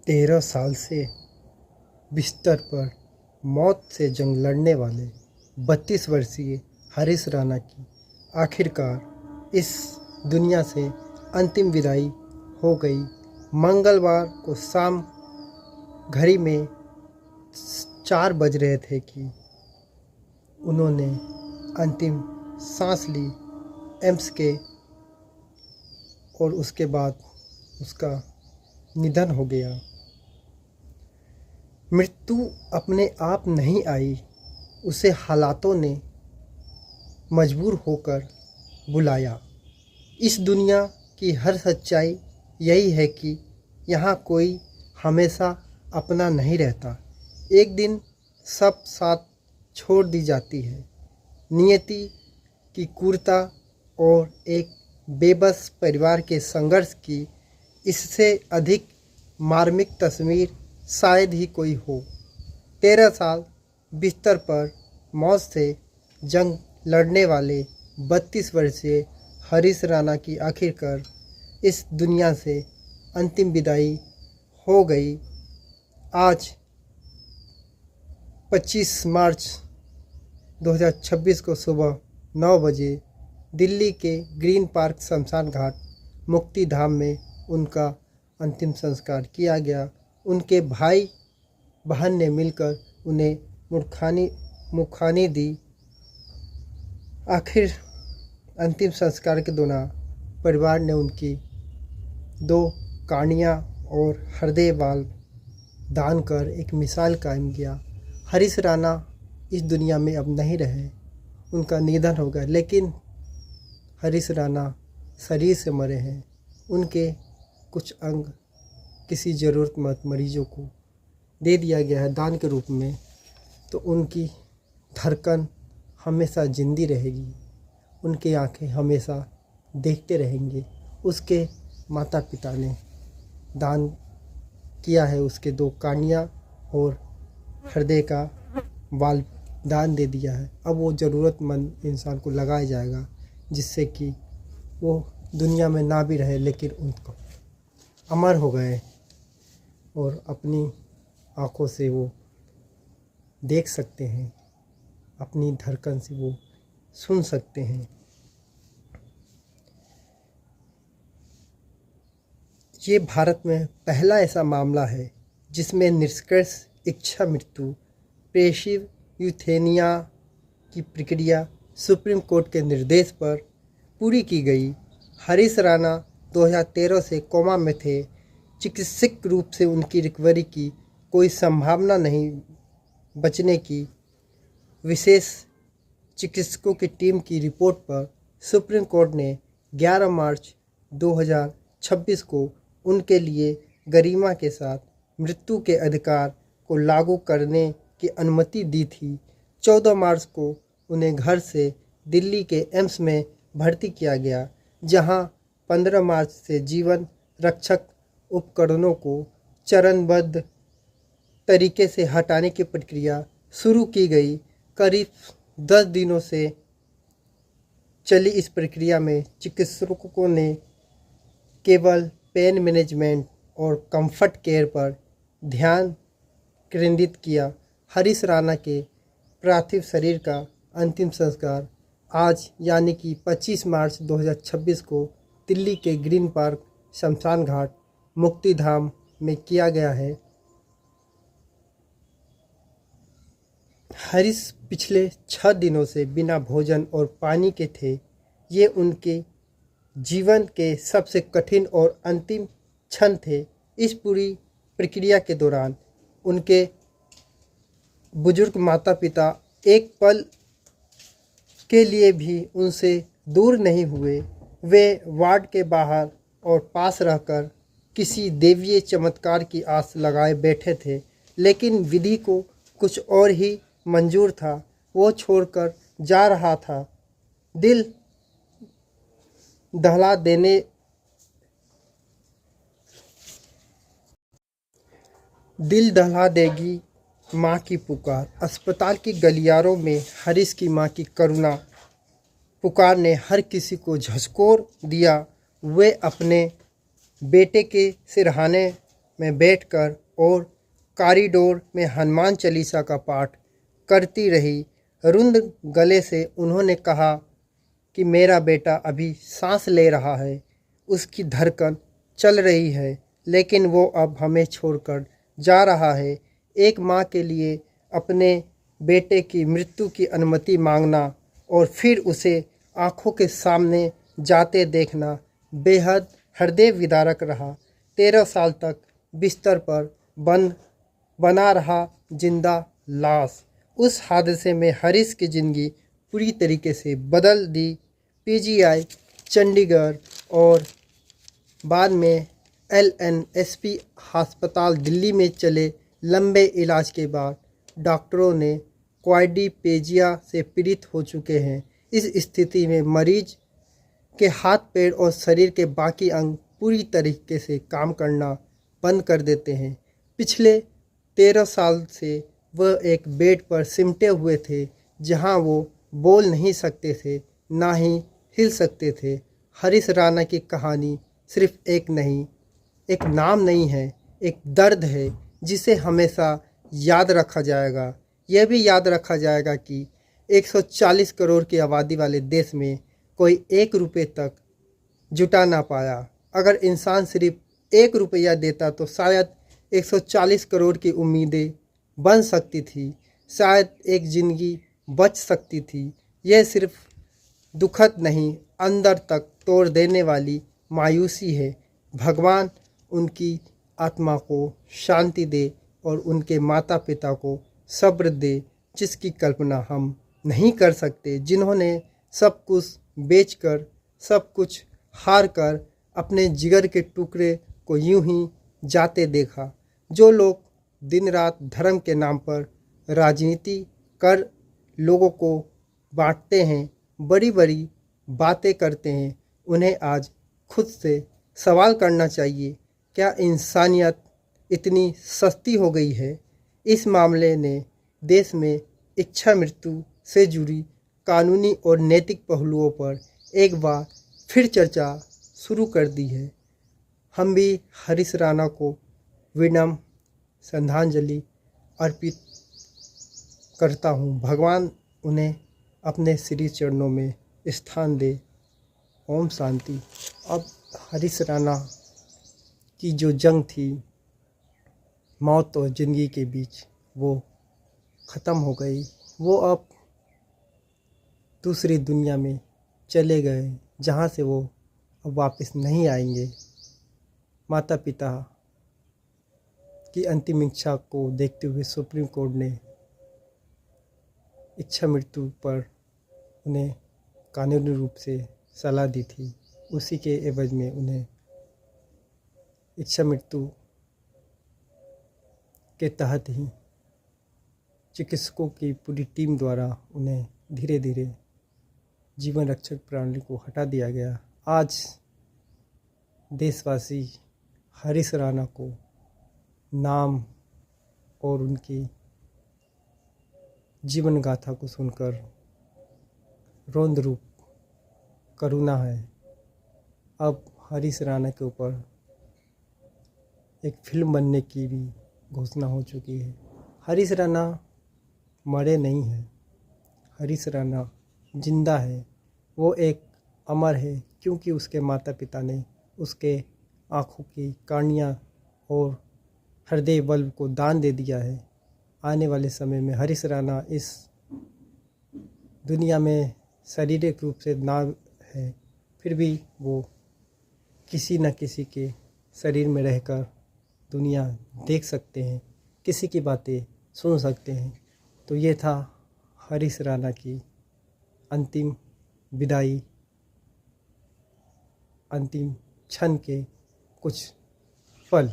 13 साल से बिस्तर पर मौत से जंग लड़ने वाले 32 वर्षीय हरीश राणा की आखिरकार इस दुनिया से अंतिम विदाई हो गई। मंगलवार को शाम घड़ी में 4 बज रहे थे कि उन्होंने अंतिम सांस ली एम्स के, और उसके बाद उसका निधन हो गया। मृत्यु अपने आप नहीं आई, उसे हालातों ने मजबूर होकर बुलाया। इस दुनिया की हर सच्चाई यही है कि यहाँ कोई हमेशा अपना नहीं रहता। एक दिन सब साथ छोड़ दी जाती है। नियति की क्रूरता और एक बेबस परिवार के संघर्ष की इससे अधिक मार्मिक तस्वीर शायद ही कोई हो। 13 साल बिस्तर पर मौत से जंग लड़ने वाले 32 वर्षीय हरीश राणा की आखिरकार इस दुनिया से अंतिम विदाई हो गई। आज 25 मार्च 2026 को सुबह 9 बजे दिल्ली के ग्रीन पार्क शमशान घाट मुक्तिधाम में उनका अंतिम संस्कार किया गया। उनके भाई बहन ने मिलकर उन्हें मुखानी दी। आखिर अंतिम संस्कार के दौरान परिवार ने उनकी 2 कानियाँ और हृदय वाल्व दान कर एक मिसाल कायम किया। हरीश राणा इस दुनिया में अब नहीं रहे, उनका निधन हो गया, लेकिन हरीश राणा शरीर से मरे हैं। उनके कुछ अंग किसी ज़रूरतमंद मरीजों को दे दिया गया है दान के रूप में, तो उनकी धड़कन हमेशा जिंदी रहेगी, उनकी आंखें हमेशा देखते रहेंगे। उसके माता पिता ने दान किया है, उसके 2 कानियाँ और हृदय का वाल्व दान दे दिया है। अब वो ज़रूरतमंद इंसान को लगाया जाएगा, जिससे कि वो दुनिया में ना भी रहे लेकिन उनको अमर हो गए और अपनी आँखों से वो देख सकते हैं, अपनी धड़कन से वो सुन सकते हैं। ये भारत में पहला ऐसा मामला है जिसमें निष्कर्ष इच्छा मृत्यु पेशिव यूथेनिया की प्रक्रिया सुप्रीम कोर्ट के निर्देश पर पूरी की गई। हरीश राणा 2013 से कोमा में थे। चिकित्सक रूप से उनकी रिकवरी की कोई संभावना नहीं बचने की विशेष चिकित्सकों की टीम की रिपोर्ट पर सुप्रीम कोर्ट ने 11 मार्च 2026 को उनके लिए गरिमा के साथ मृत्यु के अधिकार को लागू करने की अनुमति दी थी। 14 मार्च को उन्हें घर से दिल्ली के एम्स में भर्ती किया गया, जहां 15 मार्च से जीवन रक्षक उपकरणों को चरणबद्ध तरीके से हटाने की प्रक्रिया शुरू की गई। करीब 10 दिनों से चली इस प्रक्रिया में चिकित्सकों ने केवल पेन मैनेजमेंट और कंफर्ट केयर पर ध्यान केंद्रित किया। हरीश राणा के पार्थिव शरीर का अंतिम संस्कार आज यानी कि 25 मार्च 2026 को दिल्ली के ग्रीन पार्क शमशान घाट मुक्तिधाम में किया गया है। हरीश पिछले 6 दिनों से बिना भोजन और पानी के थे। ये उनके जीवन के सबसे कठिन और अंतिम क्षण थे। इस पूरी प्रक्रिया के दौरान उनके बुजुर्ग माता पिता एक पल के लिए भी उनसे दूर नहीं हुए। वे वार्ड के बाहर और पास रहकर किसी दैवीय चमत्कार की आस लगाए बैठे थे, लेकिन विधि को कुछ और ही मंजूर था। वो छोड़कर जा रहा था। दिल दहला देगी माँ की पुकार। अस्पताल की गलियारों में हरीश की माँ की करुणा पुकार ने हर किसी को झकझोर दिया। वे अपने बेटे के सिरहाने में बैठकर और कॉरिडोर में हनुमान चालीसा का पाठ करती रही। रुंद गले से उन्होंने कहा कि मेरा बेटा अभी सांस ले रहा है, उसकी धड़कन चल रही है, लेकिन वो अब हमें छोड़कर जा रहा है। एक माँ के लिए अपने बेटे की मृत्यु की अनुमति मांगना और फिर उसे आँखों के सामने जाते देखना बेहद हृदय विदारक रहा। 13 साल तक बिस्तर पर बना रहा जिंदा लाश। उस हादसे में हरीश की ज़िंदगी पूरी तरीके से बदल दी। पीजीआई चंडीगढ़ और बाद में एलएनएसपी अस्पताल दिल्ली में चले लंबे इलाज के बाद डॉक्टरों ने क्वाड्रिप्लेजिया से पीड़ित हो चुके हैं। इस स्थिति में मरीज के हाथ पैर और शरीर के बाकी अंग पूरी तरीके से काम करना बंद कर देते हैं। पिछले 13 साल से वह एक बेड पर सिमटे हुए थे, जहां वो बोल नहीं सकते थे, ना ही हिल सकते थे। हरीश राणा की कहानी सिर्फ एक नाम नहीं है, एक दर्द है जिसे हमेशा याद रखा जाएगा। यह भी याद रखा जाएगा कि 140 करोड़ की आबादी वाले देश में कोई 1 रुपये तक जुटा ना पाया। अगर इंसान सिर्फ 1 रुपया देता तो शायद 140 करोड़ की उम्मीदें बन सकती थी, शायद एक ज़िंदगी बच सकती थी। यह सिर्फ दुखद नहीं, अंदर तक तोड़ देने वाली मायूसी है। भगवान उनकी आत्मा को शांति दे और उनके माता पिता को सब्र दे, जिसकी कल्पना हम नहीं कर सकते, जिन्होंने सब कुछ बेचकर, सब कुछ हार कर अपने जिगर के टुकड़े को यूं ही जाते देखा। जो लोग दिन रात धर्म के नाम पर राजनीति कर लोगों को बांटते हैं, बड़ी बड़ी बातें करते हैं, उन्हें आज खुद से सवाल करना चाहिए, क्या इंसानियत इतनी सस्ती हो गई है? इस मामले ने देश में इच्छा मृत्यु से जुड़ी कानूनी और नैतिक पहलुओं पर एक बार फिर चर्चा शुरू कर दी है। हम भी हरीश राणा को विनम्र श्रद्धांजलि अर्पित करता हूँ। भगवान उन्हें अपने श्री चरणों में स्थान दे। ओम शांति। अब हरीश राणा की जो जंग थी मौत और ज़िंदगी के बीच, वो ख़त्म हो गई। वो अब दूसरी दुनिया में चले गए, जहाँ से वो अब वापस नहीं आएंगे। माता पिता की अंतिम इच्छा को देखते हुए सुप्रीम कोर्ट ने इच्छा मृत्यु पर उन्हें कानूनी रूप से सलाह दी थी। उसी के एवज में उन्हें इच्छा मृत्यु के तहत ही चिकित्सकों की पूरी टीम द्वारा उन्हें धीरे धीरे जीवन रक्षक प्रणाली को हटा दिया गया। आज देशवासी हरीश राणा को नाम और उनकी जीवन गाथा को सुनकर रोंद रूप करुणा है। अब हरीश राणा के ऊपर एक फिल्म बनने की भी घोषणा हो चुकी है। हरीश राणा मरे नहीं हैं, हरीश राणा जिंदा है। वो एक अमर है, क्योंकि उसके माता पिता ने उसके आँखों की कार्निया और हृदय बल्ब को दान दे दिया है। आने वाले समय में हरीश राणा इस दुनिया में शारीरिक रूप से ना है, फिर भी वो किसी न किसी के शरीर में रहकर दुनिया देख सकते हैं, किसी की बातें सुन सकते हैं। तो ये था हरीश राणा की अंतिम विदाई, अंतिम क्षण के कुछ पल।